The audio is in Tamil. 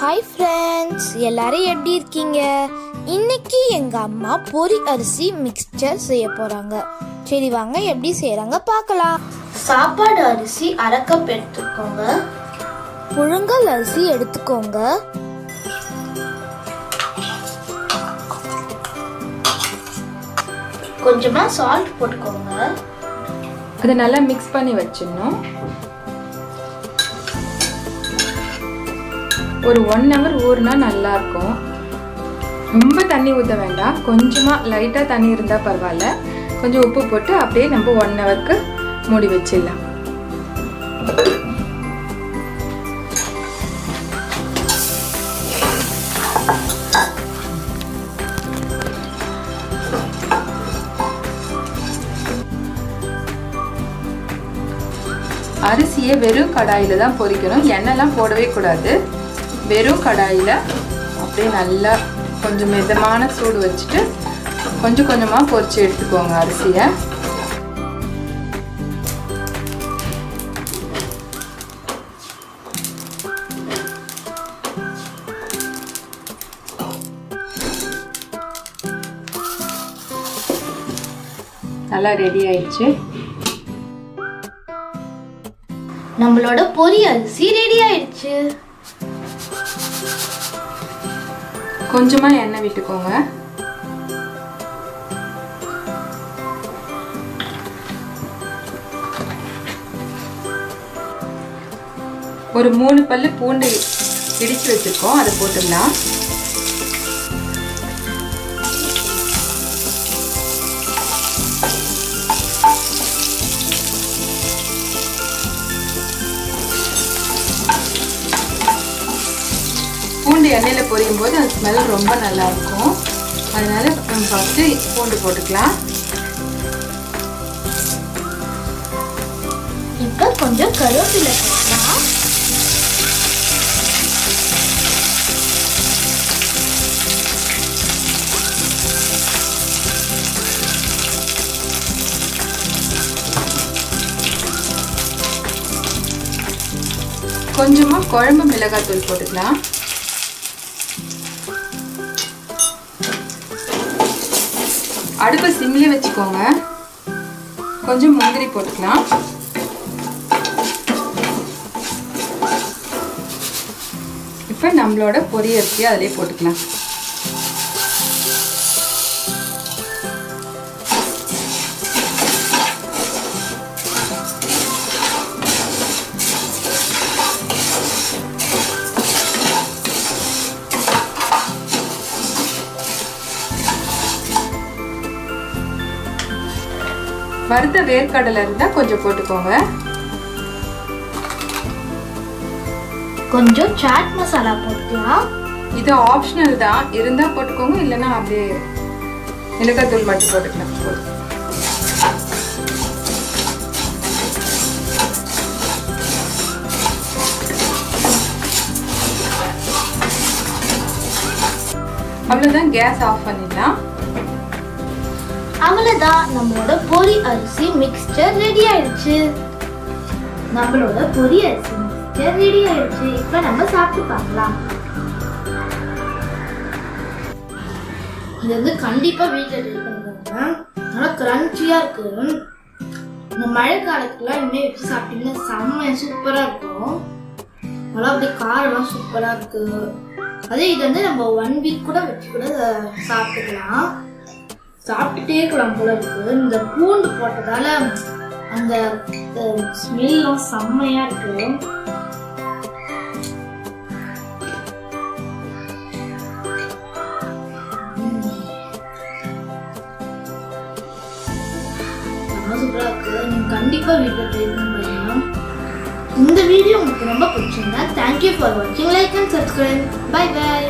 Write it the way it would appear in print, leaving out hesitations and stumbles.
Hi friends, எல்லாரும் எப்படி இருக்கீங்க? இன்னைக்கு எங்க அம்மா பொரி அரிசி மிக்ஸ்சர் செய்ய போறாங்க. சரி வாங்க எப்படி செய்யறாங்க பார்க்கலாம். சாப்பாடு அரிசி 1/2 கப் எடுத்துக்கோங்க. புழுங்கல் அரிசி எடுத்துக்கோங்க. கொஞ்சமா salt போட்டுக்கோங்க. அதை நல்லா மிக்ஸ் பண்ணி வச்சிடணும். ஒரு 1 hour ஊறினா நல்லா இருக்கும். ரொம்ப தண்ணி ஊற்ற வேண்டாம், கொஞ்சமாக லைட்டாக தண்ணி இருந்தால் பரவாயில்ல. கொஞ்சம் உப்பு போட்டு அப்படியே நம்ம 1 hourக்கு மூடி வச்சிடலாம். அரிசியை வெறும் கடாயில் தான் பொரிக்கணும், எண்ணெய்லாம் போடவே கூடாது. வெறும் கடாயில் அப்படியே நல்லா கொஞ்சம் மிதமான சூடு வச்சுட்டு கொஞ்சம் கொஞ்சமாக பொரிச்சு எடுத்துக்கோங்க அரிசியை. நல்லா ரெடி ஆயிடுச்சு. நம்மளோட பொரி அரிசி ரெடி ஆயிடுச்சு. கொஞ்சமா எண்ணெய் விட்டுக்கோங்க. ஒரு 3 பல்லு பூண்டு இடிச்சு வச்சிருக்கோம், அதை போட்டுடலாம். பூண்டு எண்ணெயில் பொரியும் போது அந்த ஸ்மெல் ரொம்ப நல்லா இருக்கும். அதனால நம்ம ஃபர்ஸ்ட்டு பூண்டு போட்டுக்கலாம். இப்போ கொஞ்சம் கருவேப்பிலை போடலாம். கொஞ்சமா குழம்பு மிளகாய் தூள் போட்டுக்கலாம். அடுப்பை சிம்லேயே வச்சுக்கோங்க. கொஞ்சம் முந்திரி போட்டுக்கலாம். இப்போ நம்மளோட பொரி அரிசியை அதிலே போட்டுக்கலாம். வறுத்த வேர்க்கடலை இருந்தா கொஞ்சம் போட்டுக்கோங்க. கொஞ்சம் சாட் மசாலா போட்டுக்கலாம். இது ஆப்ஷனல் தான், இருந்தா போட்டுக்கோங்க, இல்லைன்னா அப்படியே மிளகாய் தூள் மட்டும் போட்டுக்கலாம். அவ்வளவுதான், கேஸ் ஆஃப் பண்ணிடலாம். அவ்வளவுதான், நம்மளோட பொரி அரிசி மிக்ஸ்சர் ரெடி ஆயிடுச்சு. நம்மளோட பொரி அரிசி மிக்ஸ்சர் ரெடி ஆயிடுச்சு. இப்போ நம்ம சாப்பிட்டு பார்க்கலாம். இது வந்து கண்டிப்பா வீட்டில் ட்ரை பண்ணுங்க. நல்லா கிரன்ச்சியா இருக்கு. இந்த மழை காலத்துக்குலாம் இனிமே வச்சு சாப்பிட்டீங்கன்னா செம்ம சூப்பரா இருக்கும். நல்லா அப்படியே காரம்லாம் சூப்பரா இருக்கு. அதே இது வந்து நம்ம 1 வீக் கூட வச்சு கூட சாப்பிட்டுக்கலாம். சாப்பிட்டுட்டே இருக்கலாம் போல இருக்கு. இந்த பூண்டு போட்டதால அந்த ஸ்மெல்லாம் செம்மையா இருக்கு. சூப்பரா இருக்கு. நீங்க கண்டிப்பா வீட்டில் ட்ரை பண்ணுங்க. இந்த வீடியோ உங்களுக்கு ரொம்ப பிடிச்சிருந்தா தேங்க்யூ ஃபார் வாட்சிங். Like and subscribe. Bye by.